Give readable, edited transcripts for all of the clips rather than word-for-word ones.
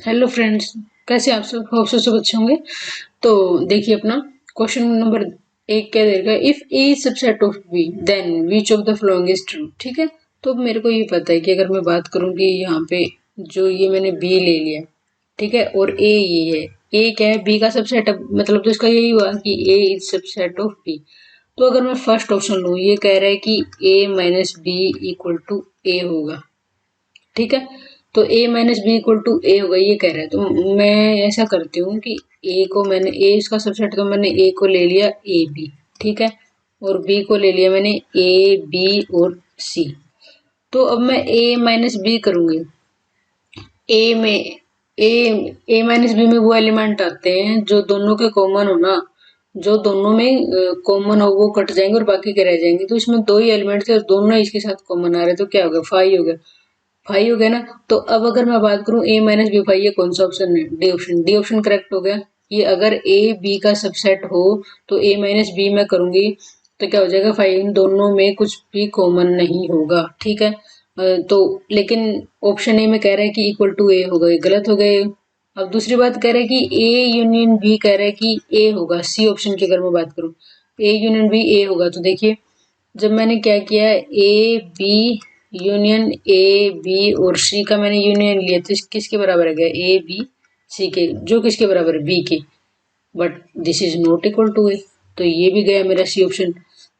Hello friends, कैसे आप सब होप सब अच्छे होंगे। तो देखिए अपना क्वेश्चन नंबर एक क्या देगा, if A is subset of B then which of the following is true. ठीक है, तो मेरे को ये पता है कि अगर मैं बात करूं कि यहाँ पे जो ये मैंने बी ले लिया, ठीक है, और ए ये है, ए क्या है, बी का सबसेट है, मतलब तो इसका यही हुआ कि ए इज सबसेट ऑफ बी। तो अगर मैं फर्स्ट ऑप्शन लूँ, ये कह रहा है कि a minus b equal to a होगा। ठीक है, तो a minus b equal to a होगा, ये कह रहा है। तो मैं ऐसा करती हूँ कि a को मैंने a इसका सबसेट, तो मैंने a को ले लिया ए बी, ठीक है, और b को ले लिया मैंने ए बी और c। तो अब मैं a माइनस बी करूंगी, a में a माइनस बी में वो एलिमेंट आते हैं जो दोनों के कॉमन हो ना, जो दोनों में कॉमन हो वो कट जाएंगे और बाकी के रह जाएंगे। तो इसमें दो ही एलिमेंट थे और दोनों इसके साथ कॉमन आ रहे, तो क्या हो गया, फाइव हो गया। फाइव हो गया ना। तो अब अगर मैं बात करूं ए माइनस बी फाइव, ये कौन सा ऑप्शन है, D option. D option correct हो गया। ये अगर ए बी का सबसेट हो तो ए माइनस बी में करूंगी तो क्या हो जाएगा, फाइव। इन दोनों में कुछ भी कॉमन नहीं होगा, ठीक है। तो लेकिन ऑप्शन ए में कह रहा है कि इक्वल टू ए होगा, ये गलत हो गए। अब दूसरी बात कह रहा है कि ए यूनियन बी, कह रहा है कि ए होगा, सी ऑप्शन की अगर मैं बात करूं, ए यूनियन बी ए होगा। तो देखिए, जब मैंने क्या किया, A B union A B और सी का मैंने यूनियन लिया, तो किसके बराबर है गया, ए बी सी के, जो किसके बराबर है, बी के। But this is not equal to a, तो ये भी गया मेरा सी ऑप्शन।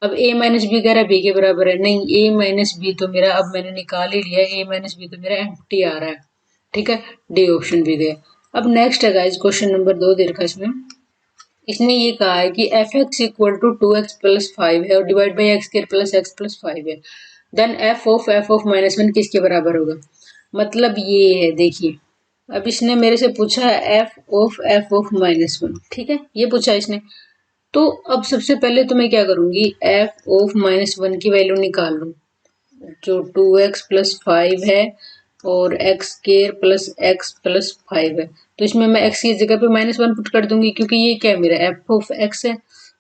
अब ए माइनस बी कह रहा है बी के बराबर है, नहीं, ए माइनस बी तो मेरा, अब मैंने निकाल ही लिया, ए माइनस बी तो मेरा एम्प्टी आ रहा है, ठीक है। डी ऑप्शन भी गया। अब नेक्स्ट है गाइस, क्वेश्चन नंबर 2 दे रखा है इसमें। इसने ये कहा है कि f x equal to two x plus five है और divide by x square plus x plus five है, then f of minus one किसके बराबर होगा। मतलब ये है, देखिए, अब इसने मेरे से पूछा है एफ ऑफ माइनस वन, ठीक है, ये पूछा इसने। तो अब सबसे पहले तो मैं क्या करूंगी, एफ ऑफ माइनस वन की वैल्यू निकाल लूं, जो टू एक्स प्लस फाइव है और x square plus x plus five है। तो इसमें मैं एक्स की जगह पे माइनस वन पुट कर दूंगी, क्योंकि ये क्या है, मेरा एफ ऑफ एक्स है।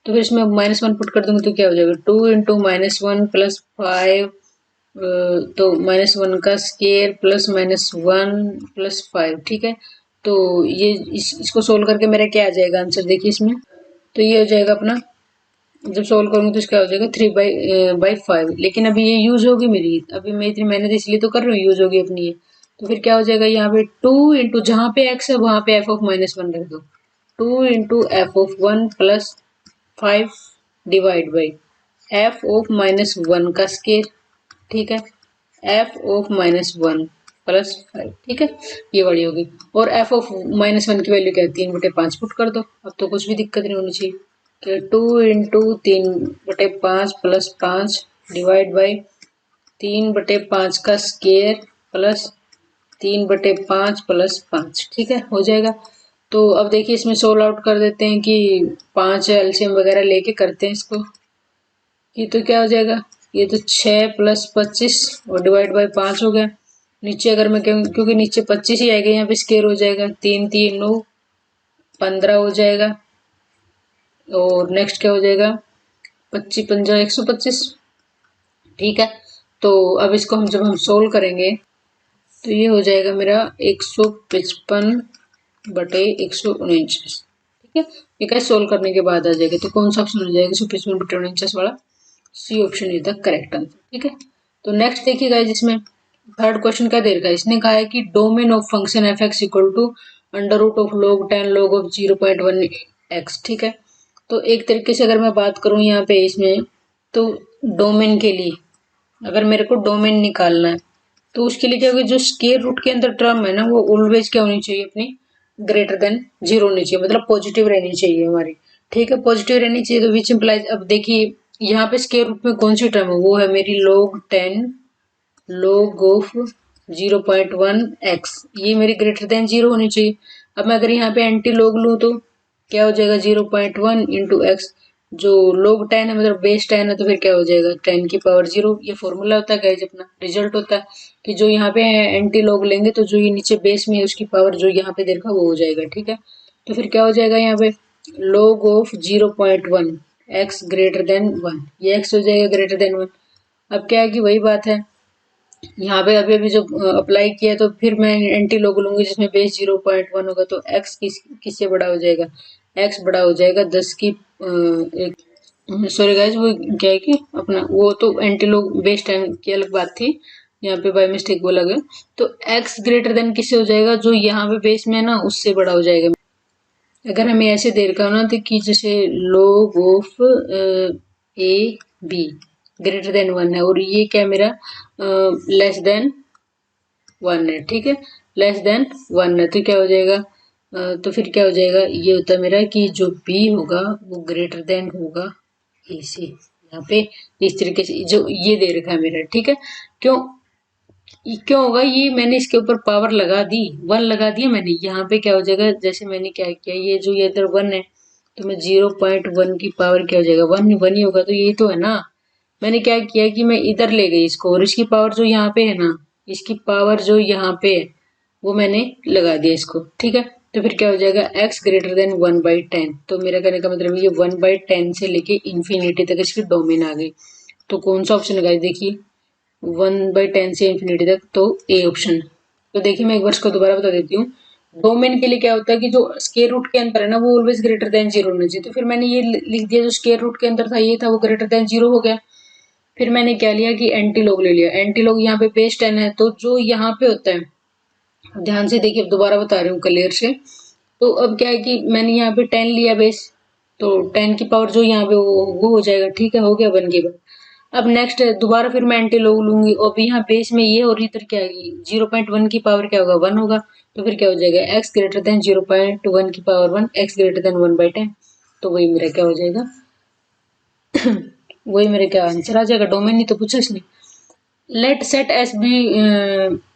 तो फिर इसमें माइनस वन पुट कर दूंगी तो क्या हो जाएगा, two into minus one plus five, तो माइनस वन का square plus minus one plus five, ठीक है। तो ये इसको सोल्व करके मेरा क्या आ जाएगा आंसर, देखिए इसमें। तो ये हो जाएगा अपना, जब सोल्व करूंगी तो इसका हो जाएगा थ्री बाई फाइव। लेकिन अभी ये यूज होगी मेरी, अभी मैं इतनी मेहनत इसलिए तो कर रही हूँ, यूज होगी अपनी ये। तो फिर क्या हो जाएगा, यहाँ पे टू इंटू, जहाँ पे एक्स है वहां पे एफ ऑफ माइनस वन रख दो, two into F of one plus five divide by F of minus one का स्केयर, ठीक है, F of minus one plus five, ठीक है, ये वाली होगी। और एफ ऑफ माइनस वन की वैल्यू क्या है, तीन बटे पांच पुट कर दो, अब तो कुछ भी दिक्कत नहीं होनी चाहिए। तो टू इंटू तीन बटे पाँच प्लस पाँच डिवाइड बाई तीन बटे पाँच का स्केयर प्लस तीन बटे पाँच प्लस पाँच, ठीक है, हो जाएगा। तो अब देखिए इसमें सोल्व आउट कर देते हैं कि पाँच एलसीएम वगैरह लेके करते हैं इसको, ये तो क्या हो जाएगा, ये तो छः प्लस पच्चीस और डिवाइड बाई पाँच हो गया। नीचे अगर मैं कहूँ, क्योंकि नीचे पच्चीस ही आएगा, यहाँ पे स्केयर हो जाएगा, तीन तीन नौ, पंद्रह हो जाएगा। और नेक्स्ट क्या हो जाएगा, पच्चीस पंजा एक सौ पच्चीस, ठीक है। तो अब इसको हम जब हम सोल्व करेंगे तो ये हो जाएगा मेरा 155 बटे 149, ठीक है। ये कैसे सोल्व करने के बाद आ जाएगा, तो कौन सा ऑप्शन हो जाएगा, 155 बटे 49 वाला, C option is the correct answer, ठीक है। तो नेक्स्ट देखिएगा, जिसमें थर्ड क्वेश्चन क्या दे रखा है, इसने कहा है कि domain of function f x equal to under root of log 10 log of 0.1 x, ठीक है। तो एक तरीके से अगर मैं बात करूं यहाँ पे इसमें, तो डोमेन के लिए अगर मेरे को डोमेन निकालना है तो उसके लिए क्या होगा, जो स्केयर रूट के अंदर टर्म है ना, वो ऑलवेज क्या होनी चाहिए अपनी, ग्रेटर देन जीरो होनी चाहिए, मतलब पॉजिटिव रहनी चाहिए हमारी, ठीक है, पॉजिटिव रहनी चाहिए। तो विच इम्प्लाइज, अब देखिए यहाँ पे स्केयर रूट में कौन सी टर्म है, वो है मेरी log 10 log ऑफ 0.1 एक्स, ये मेरी ग्रेटर देन जीरो होनी चाहिए। अब मैं अगर यहाँ पे एंटी लॉग लूँ तो क्या हो जाएगा, 0.1 इंटू एक्स, जो log 10 है मतलब बेस 10 है, तो फिर क्या हो जाएगा 10 की पावर जीरो। ये फॉर्मूला होता है गाइस, अपना रिजल्ट होता है कि जो यहाँ पे एंटी लॉग लेंगे तो जो ये नीचे बेस में है उसकी पावर जो यहाँ पे देखा वो हो जाएगा, ठीक है। तो फिर क्या हो जाएगा यहाँ पे, log of 0.1 x greater than one, ये एक्स हो जाएगा ग्रेटर देन वन। अब क्या है कि वही बात है यहाँ पे अभी अभी जो अप्लाई किया तो फिर मैं एंटी लोग लूंगी जिसमें बेस 0.1 होगा तो x किससे बड़ा हो जाएगा, x बड़ा हो जाएगा 10 की एक, सॉरी गाइस वो क्या है कि अपना वो तो एंटी लोग बेस टाइम की अलग बात थी, यहाँ पे बाय मिस्टेक बोला गया। तो x ग्रेटर देन किससे हो जाएगा, जो यहाँ पे बेस में है ना उससे बड़ा हो जाएगा। अगर हमें ऐसे दे रखा हो ना तो कि जैसे log of A be greater than 1 है और ये क्या मेरा लेस देन 1 है, ठीक है, लेस देन 1 है तो क्या हो जाएगा, तो फिर क्या हो जाएगा, ये होता है मेरा कि जो b होगा वो ग्रेटर देन होगा a से। यहाँ पे इस तरीके से जो ये दे रखा है मेरा, ठीक है। क्यों क्यों होगा, ये मैंने इसके ऊपर पावर लगा दी, 1 लगा दिया मैंने, यहाँ पे क्या हो जाएगा, जैसे मैंने क्या किया, ये जो ये इधर 1 है तो मैं 0.1 की पावर क्या हो जाएगा, 1 ही होगा, तो यही तो है ना। मैंने क्या किया कि मैं इधर ले गई इसको और इसकी पावर जो यहाँ पे है ना, इसकी पावर जो यहाँ पे है वो मैंने लगा दिया इसको, ठीक है। तो फिर क्या हो जाएगा, x ग्रेटर देन 1/10, तो मेरा कहने का मतलब ये 1/10 से लेके इंफिनिटी तक इसकी डोमेन आ गई। तो कौन सा ऑप्शन लगाए, देखिए 1/10 से इंफिनिटी तक, तो ए ऑप्शन। तो देखिए मैं एक बार इसको दोबारा बता देती हूँ। डोमेन के लिए क्या होता है कि जो स्क्वायर रूट के अंदर है ना वो ऑलवेज ग्रेटर देन 0 होना चाहिए, तो फिर मैंने ये लिख दिया, जो स्क्वायर रूट के अंदर था ये था वो ग्रेटर देन 0 हो गया। फिर मैंने क्या लिया कि एंटी लॉग ले लिया, एंटी लॉग यहाँ पे बेस 10 है तो जो यहाँ पे होता है, ध्यान से देखिए दोबारा बता रही हूँ क्लियर से। तो अब क्या है कि मैंने यहाँ पे 10 लिया बेस, तो 10 की पावर जो यहाँ पे वो हो जाएगा, ठीक है, हो गया 1 के बाद। अब नेक्स्ट दोबारा फिर मैं एंटी लॉग लूंगी और अब यहाँ बेस में ये और इधर क्या है, 0.1 की पावर क्या होगा, 1 होगा, तो फिर क्या हो जाएगा, x ग्रेटर देन 0.1 की पावर 1, x ग्रेटर देन 1/10, तो वही मेरा क्या हो जाएगा वही मेरे क्या आंसर आ जाएगा, डोमेन ही तो पूछा इसने। Let set S be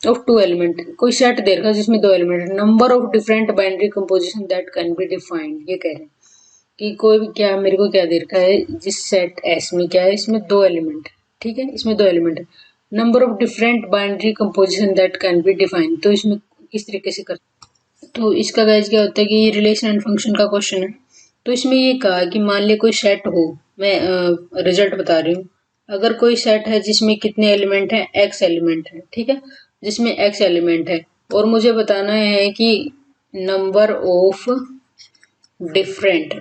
of two element, कोई सेट दे रखा जिसमें 2 element, number of different binary composition that can be defined, ये कह रहे हैं कि कोई भी क्या मेरे को क्या दे रखा है, जिस सेट एस में क्या है, इसमें 2 एलिमेंट, ठीक है, इसमें 2 एलिमेंट है, number of different binary composition that can be defined, तो इसमें किस तरीके से कर, तो इसका गाइस क्या होता है कि ये रिलेशन एंड फंक्शन का क्वेश्चन है। तो इसमें ये कहा कि मान लिया कोई सेट हो, मैं रिजल्ट बता रही हूँ, अगर कोई सेट है जिसमें कितने एलिमेंट हैं, एक्स एलिमेंट है, ठीक है, जिसमें एक्स एलिमेंट है और मुझे बताना है कि number of different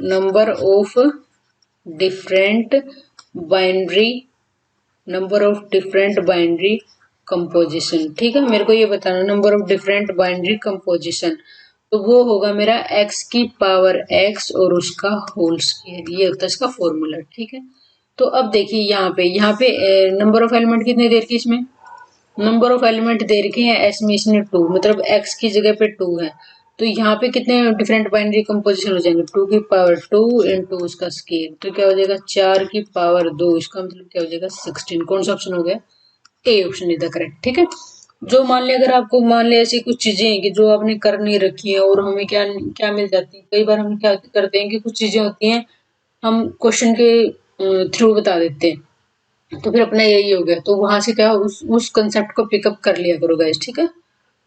binary number of different binary composition, ठीक है, मेरे को ये बताना number of different binary composition, तो वो होगा मेरा x की पावर x और उसका होल स्क्वायर, ये होता है इसका फॉर्मूला, ठीक है। तो अब देखिए यहाँ पे नंबर ऑफ एलिमेंट कितने दे रखे इसमें, नंबर ऑफ एलिमेंट दे रखे हैं एस में, इसने 2, मतलब x की जगह पे 2 है, तो यहाँ पे कितने डिफरेंट बाइनरी कंपोजिशन हो जाएंगे, 2 की पावर 2 इंटू उसका स्केयर, तो क्या हो जाएगा 4 की पावर 2, इसका मतलब क्या हो जाएगा 16, कौन सा ऑप्शन हो गया, A option is the correct, ठीक है। जो मान लिया, अगर आपको मान लिया ऐसी कुछ चीजें हैं कि जो आपने कर नहीं रखी है और हमें क्या क्या मिल जाती है, कई बार हम क्या करते हैं कि कुछ चीजें होती हैं हम क्वेश्चन के थ्रू बता देते हैं, तो फिर अपना यही हो गया, तो वहां से क्या उस कंसेप्ट को पिकअप कर लिया करो गाइस, ठीक है।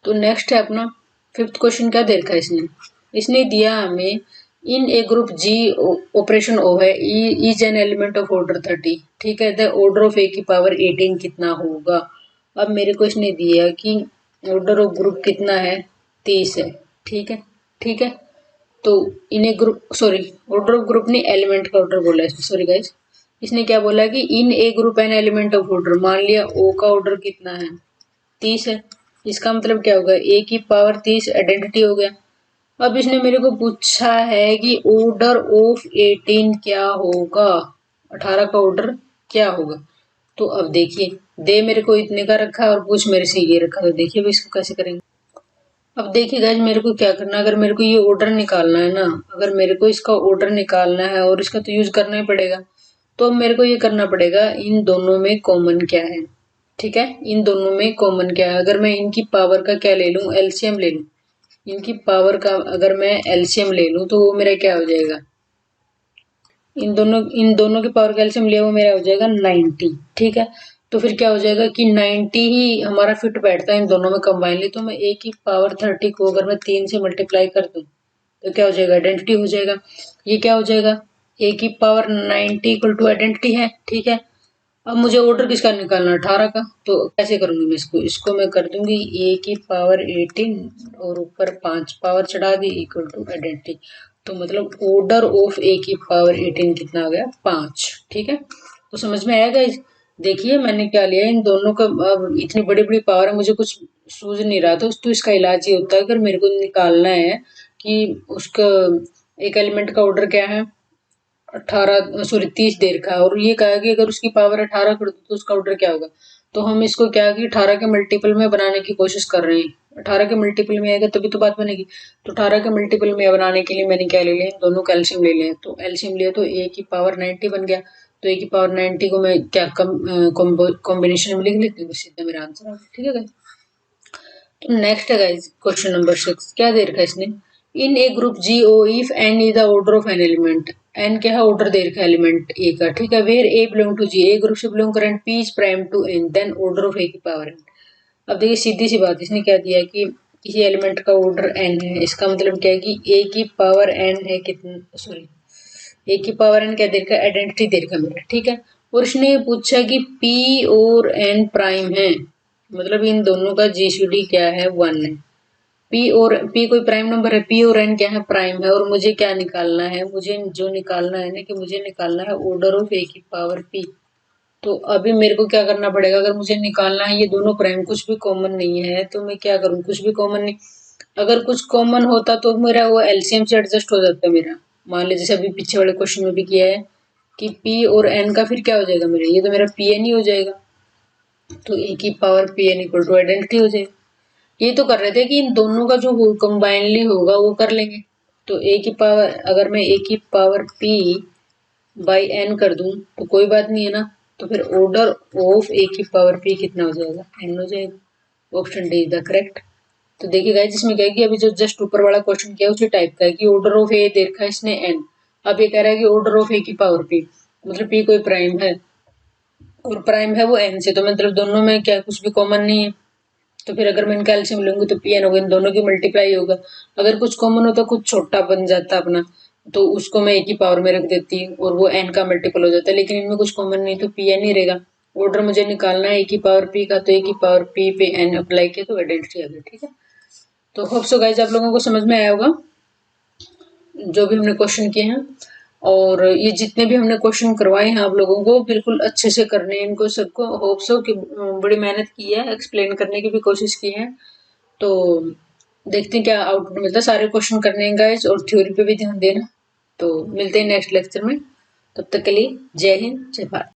तो नेक्स्ट है अपना फिफ्थ क्वेश्चन, क्या दे रखा है इसने, इसने दिया हमें इन ए ग्रुप जी ऑपरेशन ओ है, is an element of order 30, ठीक है, द ऑर्डर ऑफ ए की पावर 18 कितना होगा। अब मेरे को इसने दिया कि ऑर्डर ऑफ ग्रुप कितना है, 30 है, ठीक है, ठीक है। तो in a group, sorry order of group ने एलिमेंट का ऑर्डर बोला है, सॉरी गाइस, इसने क्या बोला कि in a group n element of order, मान लिया ओ का ऑर्डर कितना है, 30 है, इसका मतलब क्या होगा, ए की पावर 30 आइडेंटिटी हो गया। अब इसने मेरे को पूछा है कि ऑर्डर ऑफ 18 क्या होगा, 18 का ऑर्डर क्या होगा। तो अब देखिए, दे मेरे को इतने का रखा है और पूछ मेरे से ये रखा, तो देखिए अब इसको कैसे करेंगे। अब देखिए गाइस, मेरे को क्या करना है, अगर मेरे को ये ऑर्डर निकालना है ना, अगर मेरे को इसका ऑर्डर निकालना है और इसका तो यूज करना ही पड़ेगा, तो अब मेरे को ये करना पड़ेगा इन दोनों में कॉमन क्या है, ठीक है, इन दोनों में कॉमन क्या है, अगर मैं इनकी पावर का क्या ले लूं, एलसीएम ले लूं, इनकी पावर का अगर मैं एलसीएम ले लूं तो वो मेरा क्या हो जाएगा, इन दोनों की पावर का एलसीएम लिया वो मेरा हो जाएगा 90, ठीक है। तो फिर क्या हो जाएगा कि 90 ही हमारा फिट बैठता है इन दोनों में कंबाइनली, तो मैं ए की पावर 30 को अगर मैं 3 से मल्टीप्लाई कर दूं तो क्या हो जाएगा, आइडेंटिटी हो जाएगा। ये क्या हो जाएगा, ए की पावर 90 इक्वल टू आइडेंटिटी है, ठीक है। अब मुझे ऑर्डर किसका निकालना है, 18 का। तो कैसे करूंगी मैं इसको मैं कर दूंगी a की पावर 18 और ऊपर 5 पावर चढ़ा दी इक्वल टू आइडेंटिटी। तो मतलब ऑर्डर ऑफ a की पावर 18 कितना आ गया, 5। ठीक है, तो समझ में आएगा। देखिए मैंने क्या लिया, इन दोनों का अब इतनी बड़ी बड़ी पावर है, मुझे कुछ सूझ नहीं रहा था। तो इसका इलाज ये होता है, अगर मेरे को निकालना है कि उसका एक एलिमेंट का ऑर्डर क्या है, 18 सॉरी 30 देर का, और ये कहा कि अगर उसकी पावर 18 कर दो तो उसका ऑर्डर क्या होगा। तो हम इसको क्या कि 18 के मल्टीपल में बनाने की कोशिश कर रहे हैं। 18 के मल्टीपल में आएगा तभी तो बात बनेगी। तो 18 के मल्टीपल में बनाने के लिए मैंने क्या ले लिया, दोनों का एलसीएम ले लिया। तो एलसीएम लिया तो ए की पावर 90 बन गया। तो ए की पावर 90 को मैं क्या कॉम्बिनेशन में लिख लेती हूँ, सीधा मेरा आंसर आ गया। ठीक है गाइस, तो नेक्स्ट है गाइस क्वेश्चन नंबर 6। क्या दे रखा है इसने, in a group G O if n is the order of n element. N क्या है, ऑर्डर दे रखा है एलिमेंट ए का। ठीक है, where a belong to G, a group से बिलोंग करें, p is prime to n, then order of a की पावर एन। अब देखिए सीधी सी बात, इसने क्या दिया कि किसी एलिमेंट का ऑर्डर एन है। इसका मतलब क्या है कि ए की पावर एन है कितना, सॉरी ए की पावर एन क्या दे रखा है, आइडेंटिटी दे रखा है मेरा। ठीक है, और इसने पूछा कि पी और एन प्राइम है, मतलब इन दोनों का जीसीडी क्या है, 1 है। पी और पी कोई प्राइम नंबर है, पी और एन क्या है, प्राइम है। और मुझे क्या निकालना है, मुझे जो निकालना है ना कि मुझे निकालना है ऑर्डर ऑफ ए की पावर पी। तो अभी मेरे को क्या करना पड़ेगा, अगर मुझे निकालना है ये दोनों प्राइम, कुछ भी कॉमन नहीं है, तो मैं क्या करूँ, कुछ भी कॉमन नहीं। अगर कुछ कॉमन होता तो मेरा वो एलसीएम से एडजस्ट हो जाता मेरा। मान लीजिए जैसे अभी पीछे वाले क्वेश्चन में भी किया है कि पी और एन का फिर क्या हो जाएगा मेरा, ये तो मेरा पी एन ही हो जाएगा। तो ए की power p n equal to identity हो जाएगा। ये तो कर रहे थे कि इन दोनों का जो कंबाइनली होगा वो कर लेंगे। तो ए की पावर, अगर मैं ए की पावर पी बाई एन कर दूं तो कोई बात नहीं है ना। तो फिर ऑर्डर ऑफ ए की पावर पी कितना हो जाएगा, एन हो जाएगा। Option D is the correct. तो देखिए गाइस, जिसमें क्या है कि अभी जो जस्ट ऊपर वाला क्वेश्चन किया उसी टाइप का है कि ऑर्डर ऑफ ए दे रखा है इसने एन। अब ये कह रहा है कि ऑर्डर ऑफ ए की पावर पी, मतलब पी कोई प्राइम है और प्राइम है वो एन से, तो मतलब दोनों में क्या कुछ भी कॉमन नहीं है। तो फिर अगर मैं इनका एलसीएम लूंगी तो पी एन होगा, इन दोनों की मल्टीप्लाई होगा। अगर कुछ कॉमन होता, कुछ छोटा बन जाता अपना, तो उसको मैं एक ही पावर में रख देती और वो एन का मल्टीपल हो जाता है। लेकिन इनमें कुछ कॉमन नहीं, तो पी एन ही रहेगा। ऑर्डर मुझे निकालना है एक ही पावर पी का, तो एक ही पावर पी पे एन अप्लाई किया तो आइडेंटिटी आ गई। ठीक है, तो होप सो गाइज आप लोगों को समझ में आया होगा जो भी हमने क्वेश्चन किए हैं। और ये जितने भी हमने क्वेश्चन करवाए हैं आप लोगों को बिल्कुल अच्छे से करने हैं इनको सबको। होप सो कि बड़ी मेहनत की है, एक्सप्लेन करने की भी कोशिश की है। तो देखते हैं क्या आउटपुट मिलता है। सारे क्वेश्चन करने हैं गाइस, और थ्योरी पे भी ध्यान देना। तो मिलते हैं नेक्स्ट लेक्चर में, तब तक के लिए जय हिंद जय भारत।